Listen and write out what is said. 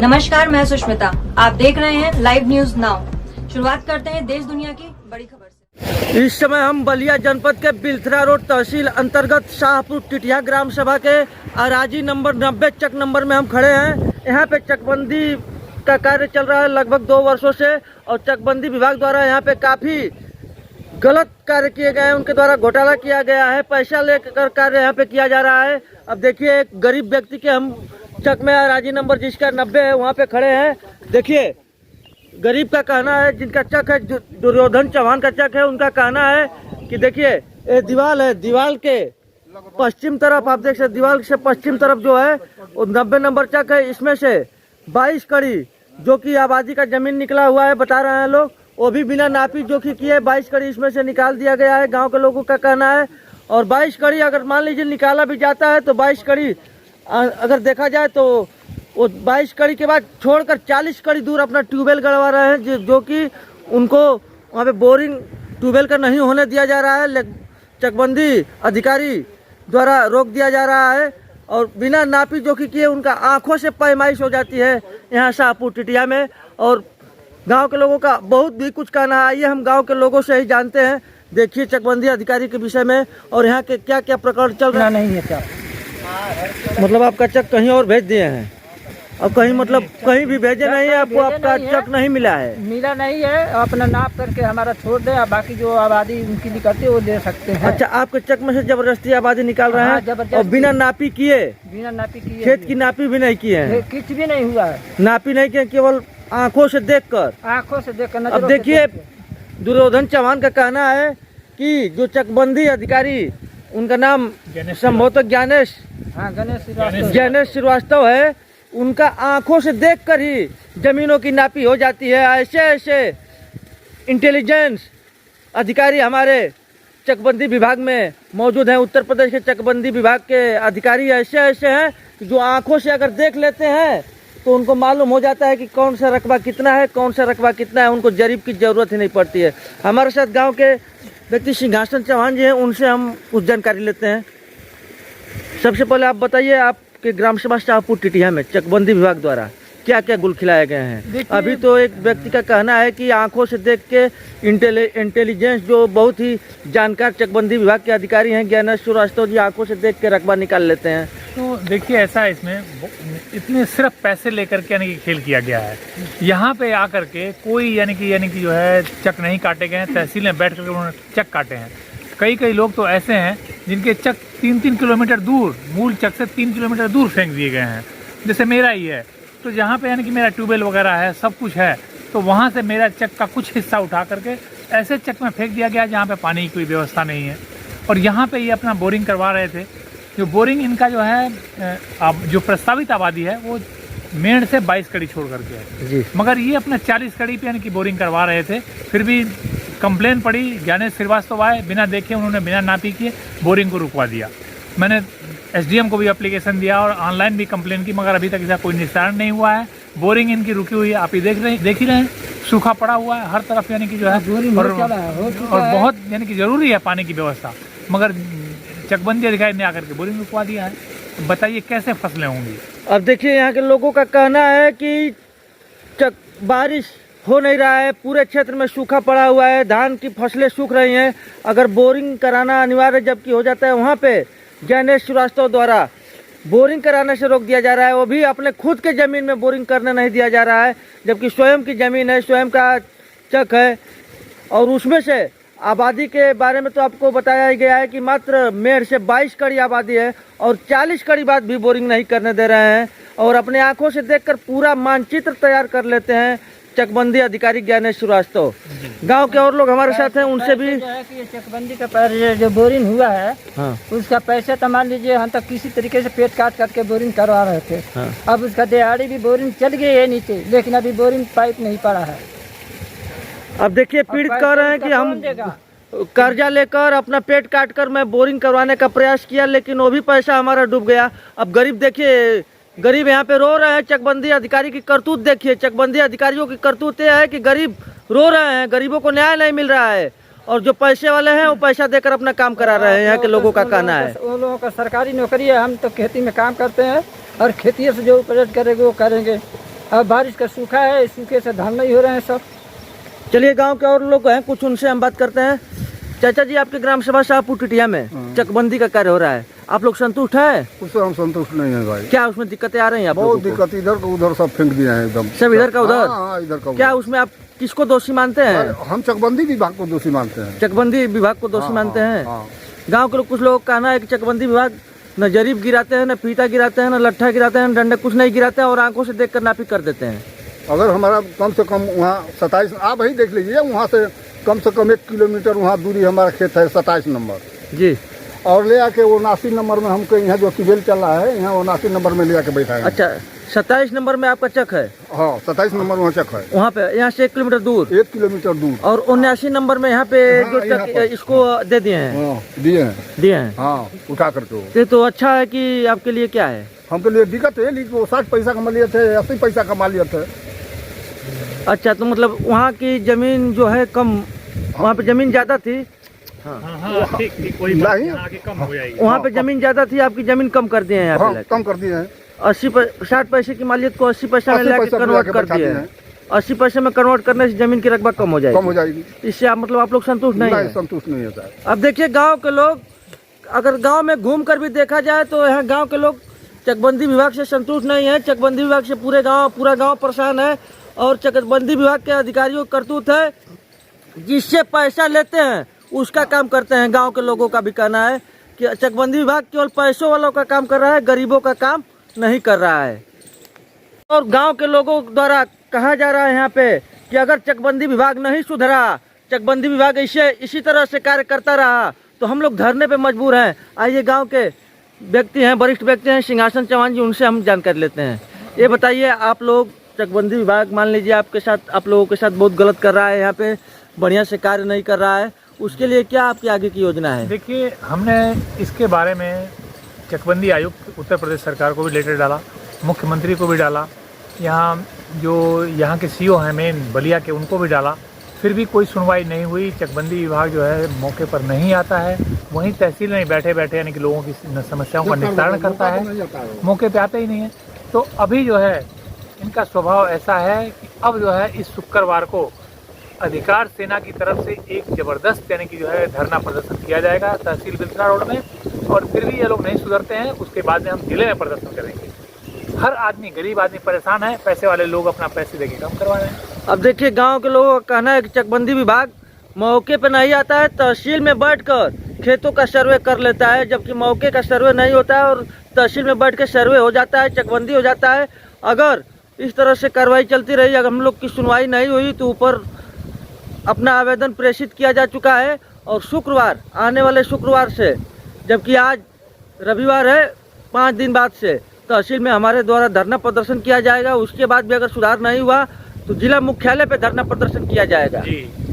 नमस्कार, मैं सुष्मिता। आप देख रहे हैं लाइव न्यूज नाउ। शुरुआत करते हैं देश दुनिया की बड़ी खबर से। इस समय हम बलिया जनपद के बिलथरा रोड तहसील अंतर्गत शाहपुर टिटिया ग्राम सभा के अराजी नंबर 90 चक नंबर में हम खड़े हैं। यहाँ पे चकबंदी का कार्य चल रहा है लगभग 2 वर्षों से, और चकबंदी विभाग द्वारा यहाँ पे काफी गलत कार्य किए गए हैं। उनके द्वारा घोटाला किया गया है, पैसा लेकर कार्य यहाँ पे किया जा रहा है। अब देखिए, एक गरीब व्यक्ति के हम चक में अराजी नंबर जिसका 90 है वहाँ पे खड़े हैं। देखिए, गरीब का कहना है, जिनका चक है दुर्योधन चौहान का चक है, उनका कहना है कि देखिए ये दीवार है, दीवार के पश्चिम तरफ आप देख सकते, दीवार से पश्चिम तरफ जो है वो 90 नंबर चक है। इसमें से 22 कड़ी जो कि आबादी का जमीन निकला हुआ है, बता रहे हैं लोग, वो भी बिना नापी जोखी किए 22 कड़ी इसमें से निकाल दिया गया है, गाँव के लोगों का कहना है। और 22 कड़ी अगर मान लीजिए निकाला भी जाता है तो 22 कड़ी अगर देखा जाए तो वो 22 कड़ी के बाद छोड़कर 40 कड़ी दूर अपना ट्यूबवेल गड़वा रहे हैं, जो कि उनको वहाँ पे बोरिंग ट्यूबवेल का नहीं होने दिया जा रहा है। चकबंदी अधिकारी द्वारा रोक दिया जा रहा है और बिना नापी जोखी किए उनका आंखों से पैमाइश हो जाती है यहाँ शाहपुर टिटिया में। और गांव के लोगों का बहुत भी कुछ कहना है। आइए हम गांव के लोगों से ही जानते हैं। देखिए चकबंदी अधिकारी के विषय में और यहाँ के क्या क्या प्रकरण चल रहा नहीं है क्या? मतलब आपका चक कहीं और भेज दिए हैं और कहीं मतलब कहीं भी भेजे नहीं है, आपको आपका चक नहीं मिला है? मिला नहीं है, अपना नाप करके हमारा छोड़ दे, बाकी जो आबादी उनकी निकलती है वो दे सकते हैं। अच्छा, आपके चक में से जबरदस्ती आबादी निकाल रहे हैं और बिना नापी किए? बिना नापी किए, खेत की नापी भी नहीं किए हैं? कुछ भी नहीं हुआ है, नापी नहीं किए, केवल आंखों से देखकर। आंखों से देखकर। अब देखिए, दुर्योधन चौहान का कहना है कि जो चकबंदी अधिकारी, उनका नाम संभवतः गणेश श्रीवास्तव है, उनका आंखों से देखकर ही जमीनों की नापी हो जाती है। ऐसे ऐसे इंटेलिजेंस अधिकारी हमारे चकबंदी विभाग में मौजूद हैं। उत्तर प्रदेश के चकबंदी विभाग के अधिकारी ऐसे ऐसे हैं जो आंखों से अगर देख लेते हैं तो उनको मालूम हो जाता है कि कौन सा रकबा कितना है, कौन सा रकबा कितना है। उनको जरीब की जरूरत ही नहीं पड़ती है। हमारे साथ गाँव के व्यक्ति सिंहासन चौहान जी हैं, उनसे हम कुछ जानकारी लेते हैं। सबसे पहले आप बताइए, आपके ग्राम सभा शाहपुर टिटिया में चकबंदी विभाग द्वारा क्या क्या गुल खिलाए गए हैं? अभी तो एक व्यक्ति का कहना है कि आंखों से देख के इंटेलिजेंस जो बहुत ही जानकार चकबंदी विभाग के अधिकारी हैं गणेश श्रीवास्तव जी, आंखों से देख के रकबा निकाल लेते हैं। तो देखिए, ऐसा है, इसमें इतने सिर्फ पैसे लेकर के यानी कि खेल किया गया है। यहाँ पे आकर के कोई यानी कि जो है चक नहीं काटे गए हैं। तहसील में बैठ करके उन्होंने चक काटे हैं। कई लोग तो ऐसे हैं जिनके चक 3-3 किलोमीटर दूर, मूल चक से 3 किलोमीटर दूर फेंक दिए गए हैं। जैसे मेरा ही है, तो जहाँ पे यानी कि मेरा ट्यूबवेल वगैरह है, सब कुछ है, तो वहाँ से मेरा चक का कुछ हिस्सा उठा करके ऐसे चक में फेंक दिया गया जहाँ पे पानी की कोई व्यवस्था नहीं है। और यहाँ पे ये अपना बोरिंग करवा रहे थे। जो बोरिंग इनका जो है, जो प्रस्तावित आबादी है वो मेड़ से 22 कड़ी छोड़ करके है, मगर ये अपने 40 कड़ी पे यानी कि बोरिंग करवा रहे थे। फिर भी कंप्लेन पड़ी, गणेश श्रीवास्तव आए, बिना देखे उन्होंने बिना नापी किए बोरिंग को रुकवा दिया। मैंने एसडीएम को भी एप्लीकेशन दिया और ऑनलाइन भी कंप्लेन की, मगर अभी तक इसका कोई निस्तारण नहीं हुआ है। बोरिंग इनकी रुकी हुई है, आप ही देख ही रहे हैं, सूखा पड़ा हुआ है हर तरफ यानी कि जो है। और बहुत यानी कि जरूरी है पानी की व्यवस्था, मगर चकबंदी अधिकारी ने आकर के बोरिंग रुकवा दिया है। तो बताइए कैसे फसलें होंगी? अब देखिए, यहाँ के लोगों का कहना है कि बारिश हो नहीं रहा है, पूरे क्षेत्र में सूखा पड़ा हुआ है, धान की फसलें सूख रही हैं। अगर बोरिंग कराना अनिवार्य जबकि हो जाता है, वहाँ पे गणेश श्रीवास्तव द्वारा बोरिंग कराने से रोक दिया जा रहा है। वो भी अपने खुद के ज़मीन में बोरिंग करने नहीं दिया जा रहा है, जबकि स्वयं की ज़मीन है, स्वयं का चक है। और उसमें से आबादी के बारे में तो आपको बताया गया है कि मात्र मेड़ से 22 कड़ी आबादी है और 40 कड़ी बाद भी बोरिंग नहीं करने दे रहे हैं। और अपने आंखों से देखकर पूरा मानचित्र तैयार कर लेते हैं चकबंदी अधिकारी गणेश श्रीवास्तव। गांव के और लोग हमारे साथ हैं, उनसे भी जो है कि ये चकबंदी का जो बोरिंग हुआ है, हाँ, उसका पैसा तो मान लीजिए हम तक किसी तरीके से पेट काट करके बोरिंग करवा रहे थे। हाँ। अब उसका दिहाड़ी भी बोरिंग चल गई है नीचे, लेकिन अभी बोरिंग पाइप नहीं पड़ा है। अब देखिए, पीड़ित कह रहे हैं कि हम कर्जा लेकर अपना पेट काट कर मैं बोरिंग करवाने का प्रयास किया, लेकिन वो भी पैसा हमारा डूब गया। अब गरीब देखिए, गरीब यहाँ पे रो रहे हैं। चकबंदी अधिकारी की करतूत देखिए, चकबंदी अधिकारियों की करतूत ये है कि गरीब रो रहे हैं, गरीबों को न्याय नहीं मिल रहा है, और जो पैसे वाले हैं वो पैसा देकर अपना काम करा रहे हैं। यहाँ के लोगों का कहना है उन लोगों का सरकारी नौकरी है, हम तो खेती में काम करते हैं और खेती से जो उपज करेंगे वो करेंगे। अब बारिश का सूखा है, इस सूखे से धान नहीं हो रहे हैं सब। चलिए गांव के और लोग हैं, कुछ उनसे हम बात करते हैं। चाचा जी, आपके ग्राम सभा शाहपुर टिटिया में चकबंदी का कार्य हो रहा है, आप लोग संतुष्ट हैं? उससे हम संतुष्ट नहीं है भाई। क्या उसमें दिक्कतें आ रही हैं आप बहुत लोगों को? दिक्कत, इधर को उधर सब फेंक दिए हैं एकदम। सब इधर का उधर? हाँ, इधर का क्या उधर। उसमें आप किसको दोषी मानते हैं? हम चकबंदी विभाग को दोषी मानते हैं। चकबंदी विभाग को दोषी हाँ, मानते हैं? हाँ। गांव के लोग, कुछ लोग का कहना है कि चकबंदी विभाग न जरीब गिराते हैं, न पीटा गिराते हैं, न लट्ठा गिराते हैं, न डंडे, कुछ नहीं गिराते हैं और आंखों से देखकर नापी कर देते हैं। अगर हमारा कम से कम वहाँ 27, आप ही देख लीजिए, वहाँ से कम 1 किलोमीटर वहाँ दूरी हमारा खेत है 27 नंबर जी। और ले आके 79 नंबर में हमको यहाँ जो ट्यूबवेल चल रहा है, यहाँ 79 नंबर में ले आके बैठा है। अच्छा, 27 नंबर में आपका चक है? हाँ, 27 नंबर वहाँ चक है, वहाँ पे, यहाँ से 1 किलोमीटर दूर? 1 किलोमीटर दूर। और 79 नंबर में यहाँ पे हाँ, जो यहाँ चक पर। इसको दे दिए हैं? हाँ, दिए हैं। हाँ, उठा करके वो। ये तो अच्छा है कि आपके लिए क्या है? हमके लिए दिक्कत है, लेकिन वो 60 पैसा कमा लिए थे, 80 पैसा कमा लिए थे। अच्छा, तो मतलब वहाँ की जमीन जो है कम, वहाँ पे जमीन ज्यादा थी? हाँ, ठीक ठीक, वही बात नहीं। यहाँ आके कम हो जाएगी। वहाँ पे जमीन ज्यादा थी, आपकी जमीन कम कर दिए हैं यहाँ हाँ, पे? कम कर दिए हैं। 60 पैसे की मालियत को 80 पैसा में 80 लाके पैसा में कन्वर्ट लाके कर बैठा दिए दिए हैं। हैं। 80 पैसे में कन्वर्ट करने से जमीन की रकबा कम हो कम हो जाएगी। जाएगी। इससे आप मतलब आप लोग संतुष्ट नहीं नहीं, है? संतुष्ट नहीं है साहब। अब देखिए, गांव के लोग, अगर गांव में घूम कर भी देखा जाए तो यहाँ गांव के लोग चकबंदी विभाग से संतुष्ट नहीं है। चकबंदी विभाग से पूरा गांव परेशान है और चकबंदी विभाग के अधिकारियों का करतूत है, जिससे पैसा लेते हैं उसका काम करते हैं। गांव के लोगों का भी कहना है कि चकबंदी विभाग केवल पैसों वालों का काम कर रहा है, गरीबों का काम नहीं कर रहा है। और गांव के लोगों द्वारा कहा जा रहा है यहाँ पे कि अगर चकबंदी विभाग नहीं सुधरा, चकबंदी विभाग इसी तरह से कार्य करता रहा तो हम लोग धरने पे मजबूर हैं। आइए गांव के व्यक्ति हैं, वरिष्ठ व्यक्ति हैं, सिंहासन चौहान जी, उनसे हम जानकारी लेते हैं। ये बताइए, आप लोग चकबंदी विभाग मान लीजिए आप लोगों के साथ बहुत गलत कर रहा है, यहाँ पे बढ़िया से कार्य नहीं कर रहा है, उसके लिए क्या आपकी आगे की योजना है? देखिए, हमने इसके बारे में चकबंदी आयुक्त उत्तर प्रदेश सरकार को भी लेटर डाला, मुख्यमंत्री को भी डाला, यहाँ के सीओ हैं मेन बलिया के, उनको भी डाला, फिर भी कोई सुनवाई नहीं हुई। चकबंदी विभाग जो है मौके पर नहीं आता है, वहीं तहसील में बैठे बैठे यानी कि लोगों की समस्याओं का निस्तारण करता है, मौके पे आता ही नहीं है। तो अभी जो है इनका स्वभाव ऐसा है कि अब जो है इस शुक्रवार को अधिकार सेना की तरफ से एक ज़बरदस्त यानी कि जो है धरना प्रदर्शन किया जाएगा तहसील बिलथरा रोड में, और फिर भी ये लोग नहीं सुधरते हैं, उसके बाद में हम जिले में प्रदर्शन करेंगे। हर आदमी, गरीब आदमी परेशान है, पैसे वाले लोग अपना पैसे देके काम करवा रहे हैं। अब देखिए, गांव के लोगों का कहना है कि चकबंदी विभाग मौके पे नहीं आता है, तहसील में बैठकर खेतों का सर्वे कर लेता है, जबकि मौके का सर्वे नहीं होता है और तहसील में बैठ के सर्वे हो जाता है, चकबंदी हो जाता है। अगर इस तरह से कार्रवाई चलती रही, अगर हम लोग की सुनवाई नहीं हुई तो ऊपर अपना आवेदन प्रेषित किया जा चुका है और शुक्रवार, आने वाले शुक्रवार से, जबकि आज रविवार है, 5 दिन बाद से तहसील में हमारे द्वारा धरना प्रदर्शन किया जाएगा। उसके बाद भी अगर सुधार नहीं हुआ तो जिला मुख्यालय पे धरना प्रदर्शन किया जाएगा। जी।